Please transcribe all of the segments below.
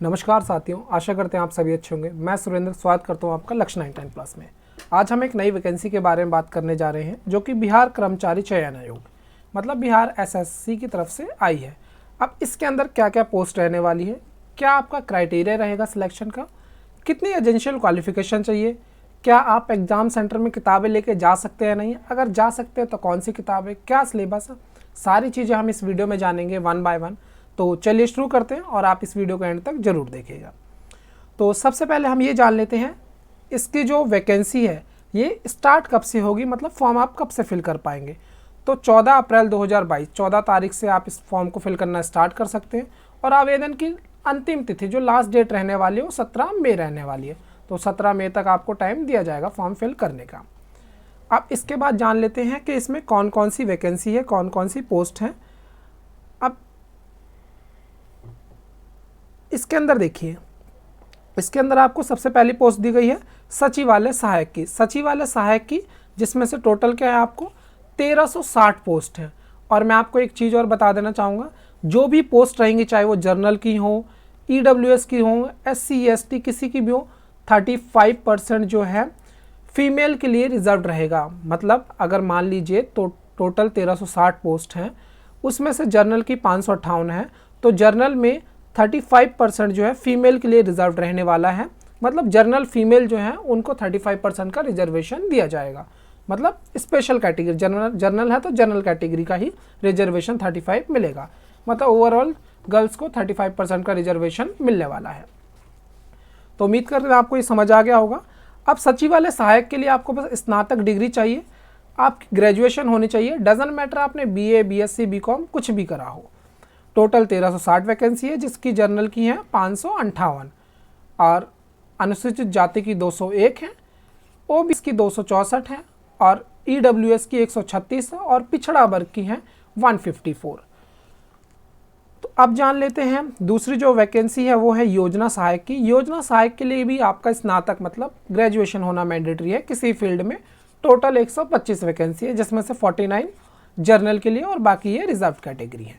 नमस्कार साथियों, आशा करते हैं आप सभी अच्छे होंगे। मैं सुरेंद्र स्वागत करता हूं आपका लक्ष्य 910+ में। आज हम एक नई वैकेंसी के बारे में बात करने जा रहे हैं जो कि बिहार कर्मचारी चयन आयोग मतलब बिहार एसएससी की तरफ से आई है। अब इसके अंदर क्या क्या पोस्ट रहने वाली है, क्या आपका क्राइटेरिया रहेगा सिलेक्शन का, कितनी एजेंशियल क्वालिफिकेशन चाहिए, क्या आप एग्ज़ाम सेंटर में किताबें लेके जा सकते हैं नहीं, अगर जा सकते हैं तो कौन सी किताबें, क्या सिलेबस है, सारी चीज़ें हम इस वीडियो में जानेंगे वन बाय वन। तो चलिए शुरू करते हैं और आप इस वीडियो को एंड तक ज़रूर देखिएगा। तो सबसे पहले हम ये जान लेते हैं इसकी जो वैकेंसी है ये स्टार्ट कब से होगी, मतलब फॉर्म आप कब से फिल कर पाएंगे। तो 14 अप्रैल 2022 14 तारीख से आप इस फॉर्म को फिल करना स्टार्ट कर सकते हैं और आवेदन की अंतिम तिथि जो लास्ट डेट रहने वाली है वो 17 मई रहने वाली है। तो 17 मई तक आपको टाइम दिया जाएगा फॉर्म फिल करने का। अब इसके बाद जान लेते हैं कि इसमें कौन कौन सी वैकेंसी है, कौन कौन सी पोस्ट हैं। अब इसके अंदर देखिए, इसके अंदर आपको सबसे पहली पोस्ट दी गई है सचिवालय सहायक की। सचिवालय सहायक की जिसमें से टोटल क्या है आपको 1360 पोस्ट है। और मैं आपको एक चीज़ और बता देना चाहूँगा, जो भी पोस्ट रहेंगी चाहे वो जर्नल की हो, ईडब्ल्यूएस की हो, एससी एसटी किसी की भी हो, 35% जो है फीमेल के लिए रिजर्व रहेगा। मतलब अगर मान लीजिए तो टोटल 1360 पोस्ट हैं, उसमें से जर्नल की 558 है, तो जर्नल में 35% जो है फीमेल के लिए रिजर्व रहने वाला है। मतलब जर्नल फीमेल जो है उनको 35% का रिजर्वेशन दिया जाएगा। मतलब स्पेशल कैटेगरी जर्नल है तो जनरल कैटेगरी का ही रिजर्वेशन 35 मिलेगा। मतलब ओवरऑल गर्ल्स को 35% का रिजर्वेशन मिलने वाला है। तो उम्मीद करते हैं आपको ये समझ आ गया होगा। अब सचिवालय सहायक के लिए आपको बस स्नातक डिग्री चाहिए, आपकी ग्रेजुएशन होनी चाहिए। डजंट मैटर आपने बीए, बीएससी, बीकॉम कुछ भी करा हो। टोटल 1360 वैकेंसी है जिसकी जर्नल की है 558 और अनुसूचित जाति की 201 है, ओबीसी की 264 है और ईडब्ल्यूएस की 136 है और पिछड़ा वर्ग की है 154। तो अब जान लेते हैं दूसरी जो वैकेंसी है वो है योजना सहायक की। योजना सहायक के लिए भी आपका स्नातक मतलब ग्रेजुएशन होना मैंडेटरी है किसी फील्ड में। टोटल 125 वैकेंसी है जिसमें से 49 जर्नल के लिए और बाकी ये रिजर्व कैटेगरी है।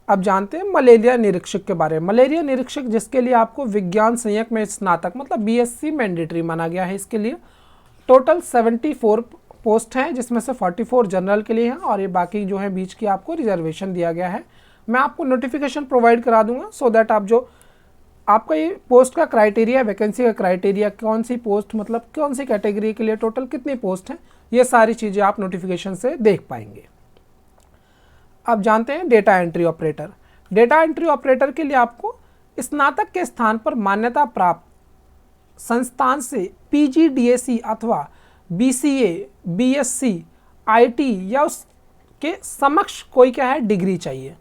अब जानते हैं मलेरिया निरीक्षक के बारे में। मलेरिया निरीक्षक जिसके लिए आपको विज्ञान संयुक्त में स्नातक मतलब बीएससी मैंडेटरी माना गया है। इसके लिए टोटल 74 पोस्ट हैं जिसमें से 44 जनरल के लिए हैं और ये बाकी जो है बीच की आपको रिजर्वेशन दिया गया है। मैं आपको नोटिफिकेशन प्रोवाइड करा दूंगा सो दैट आप जो आपका ये पोस्ट का क्राइटेरिया, वैकेंसी का क्राइटेरिया, कौन सी पोस्ट मतलब कौन सी कैटेगरी के लिए टोटल कितनी पोस्ट हैं, ये सारी चीज़ें आप नोटिफिकेशन से देख पाएंगे। अब जानते हैं data entry operator. Data entry operator के लिए आपको स्नातक के स्थान पर मान्यता प्राप्त संस्थान से पीजीडीएसी अथवा बीसीए, बीएससी, आईटी या उसके समक्ष कोई क्या है डिग्री चाहिए।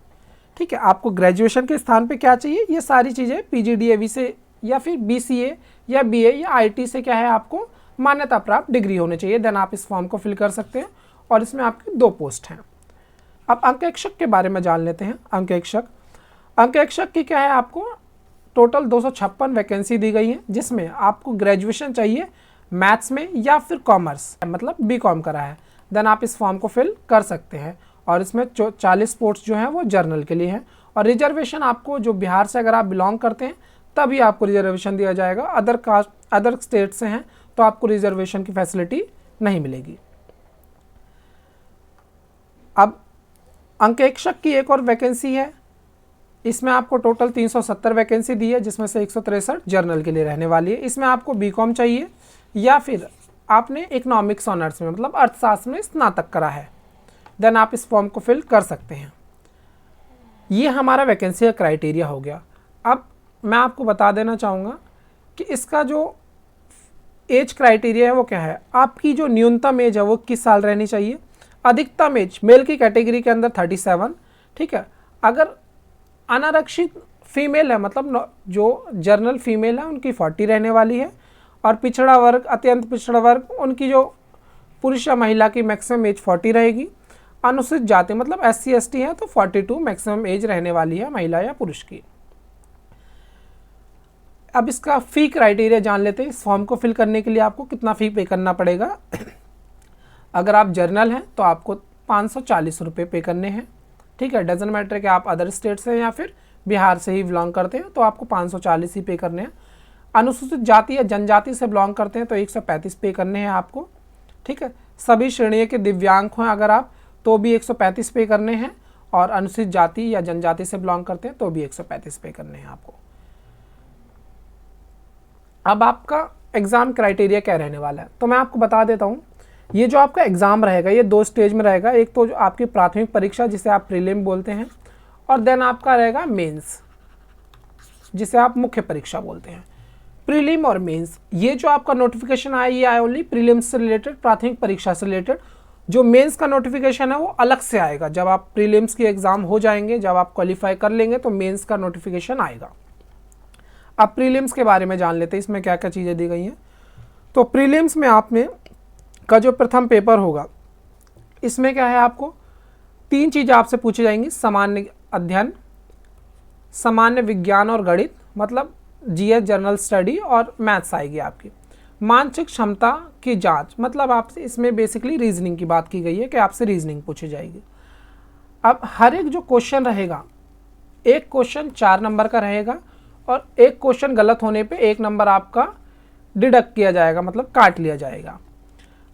ठीक है, आपको ग्रेजुएशन के स्थान पे क्या चाहिए, ये सारी चीज़ें पीजीडीएवी से या फिर बीसीए या बीए या आईटी से क्या है आपको मान्यता प्राप्त डिग्री होनी चाहिए। देन आप इस फॉर्म को फिल कर सकते हैं और इसमें आपकी 2 पोस्ट हैं। अब अंकेक्षक के बारे में जान लेते हैं। अंकेक्षक की क्या है आपको टोटल 256 वैकेंसी दी गई है जिसमें आपको ग्रेजुएशन चाहिए मैथ्स में या फिर कॉमर्स मतलब बीकॉम करा है। देन आप इस फॉर्म को फिल कर सकते हैं और इसमें 40 पोस्ट जो हैं वो जर्नल के लिए हैं और रिजर्वेशन आपको जो बिहार से अगर आप बिलोंग करते हैं तभी आपको रिजर्वेशन दिया जाएगा। अदर स्टेट से हैं तो आपको रिजर्वेशन की फैसिलिटी नहीं मिलेगी। अब अंकेक्षक की एक और वैकेंसी है, इसमें आपको टोटल 370 वैकेंसी दी है जिसमें से 163 जर्नल के लिए रहने वाली है। इसमें आपको बीकॉम चाहिए या फिर आपने इकोनॉमिक्स ऑनर्स में मतलब अर्थशास्त्र में स्नातक करा है। देन आप इस फॉर्म को फिल कर सकते हैं। ये हमारा वैकेंसी का क्राइटेरिया हो गया। अब मैं आपको बता देना चाहूँगा कि इसका जो एज क्राइटेरिया है वो क्या है। आपकी जो न्यूनतम एज है वो 21 साल रहनी चाहिए। अधिकतम एज मेल की कैटेगरी के अंदर 37। ठीक है, अगर अनारक्षित फीमेल है मतलब जो जर्नल फीमेल है उनकी 40 रहने वाली है और पिछड़ा वर्ग, अत्यंत पिछड़ा वर्ग, उनकी जो पुरुष या महिला की मैक्सिमम एज 40 रहेगी। अनुसूचित जाति मतलब एससी एसटी है तो 42 मैक्सिमम एज रहने वाली है महिला या पुरुष की। अब इसका फ़ी क्राइटेरिया जान लेते हैं। इस फॉर्म को फिल करने के लिए आपको कितना फ़ी पे करना पड़ेगा। अगर आप जर्नल हैं तो आपको 540 रुपये पे करने हैं। ठीक है, डजंट मैटर कि आप अदर स्टेट से या फिर बिहार से ही बिलोंग करते हैं तो आपको 540 ही पे करने हैं। अनुसूचित जाति या जनजाति से बिलोंग करते हैं तो 135 पे करने हैं आपको, ठीक है। सभी श्रेणी के दिव्यांग हैं अगर आप तो भी 135 पे करने हैं, और अनुसूचित जाति या जनजाति से बिलोंग करते हैं तो भी 135 पे करने हैं आपको। अब आपका एग्ज़ाम क्राइटेरिया क्या रहने वाला है तो मैं आपको बता देता हूँ। ये जो आपका एग्ज़ाम रहेगा ये 2 स्टेज में रहेगा। एक तो जो आपकी प्राथमिक परीक्षा जिसे आप प्रीलिम बोलते हैं, और देन आपका रहेगा मेंस जिसे आप मुख्य परीक्षा बोलते हैं। प्रीलिम और मेंस, ये जो आपका नोटिफिकेशन आया ये आया ओनली प्रीलिम्स से रिलेटेड, प्राथमिक परीक्षा से रिलेटेड। जो मेंस का नोटिफिकेशन है वो अलग से आएगा। जब आप प्रीलिम्स की एग्ज़ाम हो जाएंगे, जब आप क्वालिफाई कर लेंगे तो मेंस का नोटिफिकेशन आएगा। अब प्रीलिम्स के बारे में जान लेते हैं, इसमें क्या क्या चीज़ें दी गई हैं। तो प्रीलिम्स में आप में का जो प्रथम पेपर होगा इसमें क्या है, आपको 3 चीज़ें आपसे पूछी जाएंगी। सामान्य अध्ययन, सामान्य विज्ञान और गणित, मतलब जीएस जनरल स्टडी, और मैथ्स आएगी आपकी। मानसिक क्षमता की जांच, मतलब आपसे इसमें बेसिकली रीजनिंग की बात की गई है कि आपसे रीजनिंग पूछी जाएगी। अब हर एक जो क्वेश्चन रहेगा, एक क्वेश्चन 4 नंबर का रहेगा, और एक क्वेश्चन गलत होने पे 1 नंबर आपका डिडक्ट किया जाएगा, मतलब काट लिया जाएगा।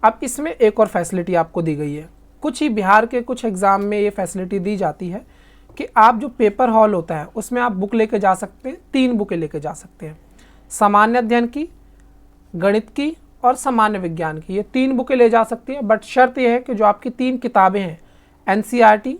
अब इसमें एक और फैसिलिटी आपको दी गई है, कुछ ही बिहार के कुछ एग्ज़ाम में ये फैसिलिटी दी जाती है कि आप जो पेपर हॉल होता है उसमें आप बुक लेके जा सकते हैं, 3 बुकें लेके जा सकते हैं। सामान्य अध्ययन की, गणित की और सामान्य विज्ञान की, ये 3 बुकें ले जा सकती है। बट शर्त यह है कि जो आपकी 3 किताबें हैं एनसीईआरटी,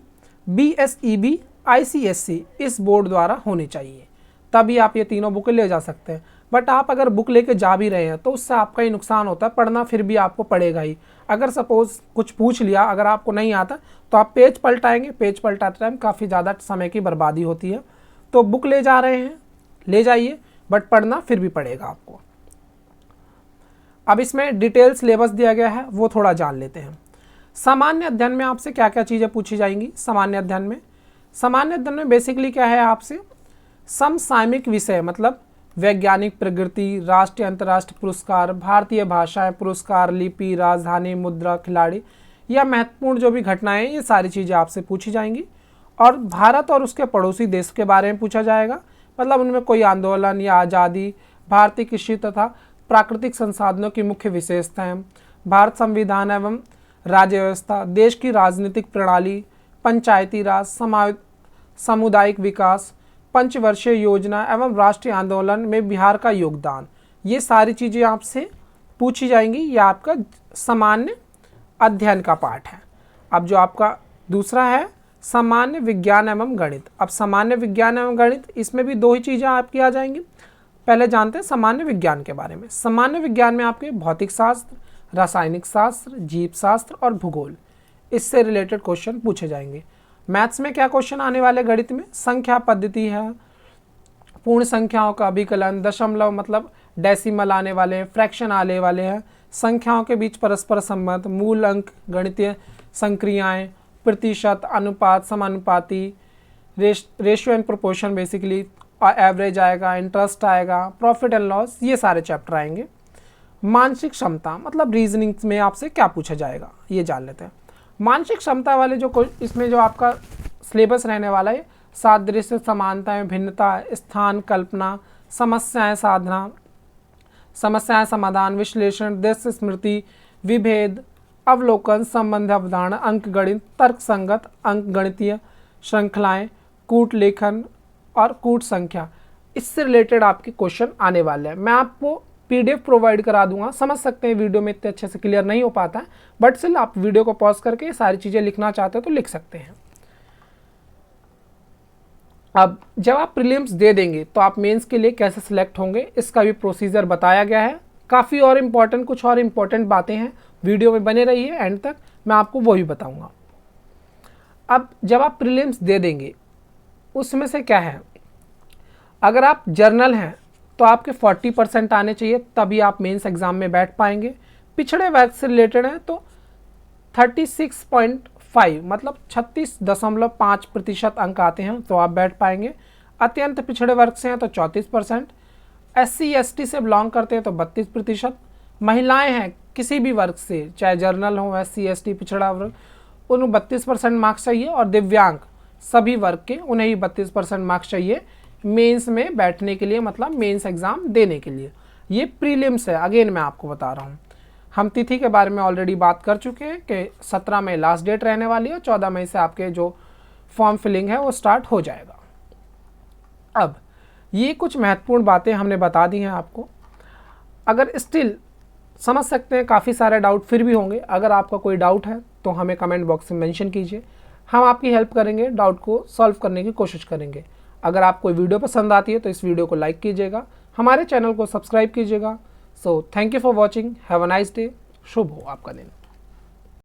बीएसईबी, आईसीएसई इस बोर्ड द्वारा होनी चाहिए, तभी आप ये तीनों बुकें ले जा सकते हैं। बट आप अगर बुक लेके जा भी रहे हैं तो उससे आपका ही नुकसान होता है, पढ़ना फिर भी आपको पड़ेगा ही। अगर सपोज़ कुछ पूछ लिया, अगर आपको नहीं आता तो आप पेज पलटाएंगे, पेज पलटाते टाइम काफ़ी ज़्यादा समय की बर्बादी होती है। तो बुक ले जा रहे हैं, ले जाइए, बट पढ़ना फिर भी पड़ेगा आपको। अब इसमें डिटेल सिलेबस दिया गया है, वो थोड़ा जान लेते हैं। सामान्य अध्ययन में आपसे क्या क्या चीज़ें पूछी जाएंगी। सामान्य अध्ययन में बेसिकली क्या है, आपसे समसामयिक विषय, मतलब वैज्ञानिक प्रगति, राष्ट्रीय अंतर्राष्ट्रीय पुरस्कार, भारतीय भाषाएं पुरस्कार, लिपि, राजधानी, मुद्रा, खिलाड़ी या महत्वपूर्ण जो भी घटनाएं, ये सारी चीज़ें आपसे पूछी जाएंगी। और भारत और उसके पड़ोसी देश के बारे में पूछा जाएगा, मतलब उनमें कोई आंदोलन या आज़ादी, भारतीय कृषि तथा प्राकृतिक संसाधनों की मुख्य विशेषताएं, भारत संविधान एवं राज्य व्यवस्था, देश की राजनीतिक प्रणाली, पंचायती राज, सामुदायिक विकास, पंचवर्षीय योजना एवं राष्ट्रीय आंदोलन में बिहार का योगदान, ये सारी चीज़ें आपसे पूछी जाएंगी। यह आपका सामान्य अध्ययन का पार्ट है। अब जो आपका दूसरा है सामान्य विज्ञान एवं गणित। अब सामान्य विज्ञान एवं गणित, इसमें भी 2 ही चीज़ें आपकी आ जाएंगी। पहले जानते हैं सामान्य विज्ञान के बारे में। सामान्य विज्ञान में आपके भौतिक शास्त्र, रासायनिक शास्त्र, जीव शास्त्र और भूगोल, इससे रिलेटेड क्वेश्चन पूछे जाएंगे। मैथ्स में क्या क्वेश्चन आने वाले, गणित में संख्या पद्धति है, पूर्ण संख्याओं का अभिकलन, दशमलव मतलब डेसिमल आने वाले हैं, फ्रैक्शन आने वाले हैं, संख्याओं के बीच परस्पर संबंध, मूल अंक, गणितीय संक्रियाएं, प्रतिशत, अनुपात, समानुपाती, ratio and proportion, basically average आएगा, इंटरेस्ट आएगा, प्रॉफिट एंड लॉस, ये सारे चैप्टर आएंगे। मानसिक क्षमता मतलब रीजनिंग में आपसे क्या पूछा जाएगा ये जान लेते हैं। मानसिक क्षमता वाले जो इसमें जो आपका सिलेबस रहने वाला है, सादृश्य, समानताएं, भिन्नता, स्थान कल्पना, समस्याएं साधना, समस्याएं समाधान, विश्लेषण, दृश्य स्मृति, विभेद, अवलोकन, संबंध अवधारणा, अंक गणित, तर्क संगत, अंक गणितीय श्रृंखलाएं, कूट लेखन और कूट संख्या, इससे रिलेटेड आपके क्वेश्चन आने वाले हैं। मैं आपको पीडीएफ प्रोवाइड करा दूंगा, समझ सकते हैं वीडियो में इतने अच्छे से क्लियर नहीं हो पाता है, बट स्टिल आप वीडियो को पॉज करके सारी चीज़ें लिखना चाहते हो तो लिख सकते हैं। अब जब आप प्रीलिम्स दे देंगे तो आप मेंस के लिए कैसे सिलेक्ट होंगे, इसका भी प्रोसीजर बताया गया है। काफ़ी और इम्पॉर्टेंट, कुछ और इम्पॉर्टेंट बातें हैं, वीडियो में बने रहिए एंड तक, मैं आपको वो भी बताऊँगा। अब जब आप प्रीलिम्स दे देंगे उसमें से क्या है, अगर आप जर्नल हैं तो आपके 40% आने चाहिए, तभी आप मेंस एग्ज़ाम में बैठ पाएंगे। पिछड़े वर्ग से रिलेटेड है तो 36.5 मतलब 36.5% अंक आते हैं तो आप बैठ पाएंगे। अत्यंत पिछड़े वर्ग से हैं तो 34%, SC ST से बिलोंग करते हैं तो 32%, महिलाएं हैं किसी भी वर्ग से, चाहे जर्नल हो, SC ST पिछड़ा वर्ग, उन 32% मार्क्स चाहिए, और दिव्यांग सभी वर्ग के, उन्हें ही 32% मार्क्स चाहिए मेंस में बैठने के लिए, मतलब मेंस एग्ज़ाम देने के लिए। ये प्रीलिम्स है, अगेन मैं आपको बता रहा हूँ। हम तिथि के बारे में ऑलरेडी बात कर चुके हैं कि 17 मई लास्ट डेट रहने वाली है, 14 मई से आपके जो फॉर्म फिलिंग है वो स्टार्ट हो जाएगा। अब ये कुछ महत्वपूर्ण बातें हमने बता दी हैं आपको। अगर स्टिल समझ सकते हैं, काफ़ी सारे डाउट फिर भी होंगे, अगर आपका कोई डाउट है तो हमें कमेंट बॉक्स में मेंशन कीजिए, हम आपकी हेल्प करेंगे, डाउट को सॉल्व करने की कोशिश करेंगे। अगर आपको वीडियो पसंद आती है तो इस वीडियो को लाइक कीजिएगा, हमारे चैनल को सब्सक्राइब कीजिएगा। So thank you for watching, have a nice day, शुभ हो आपका दिन।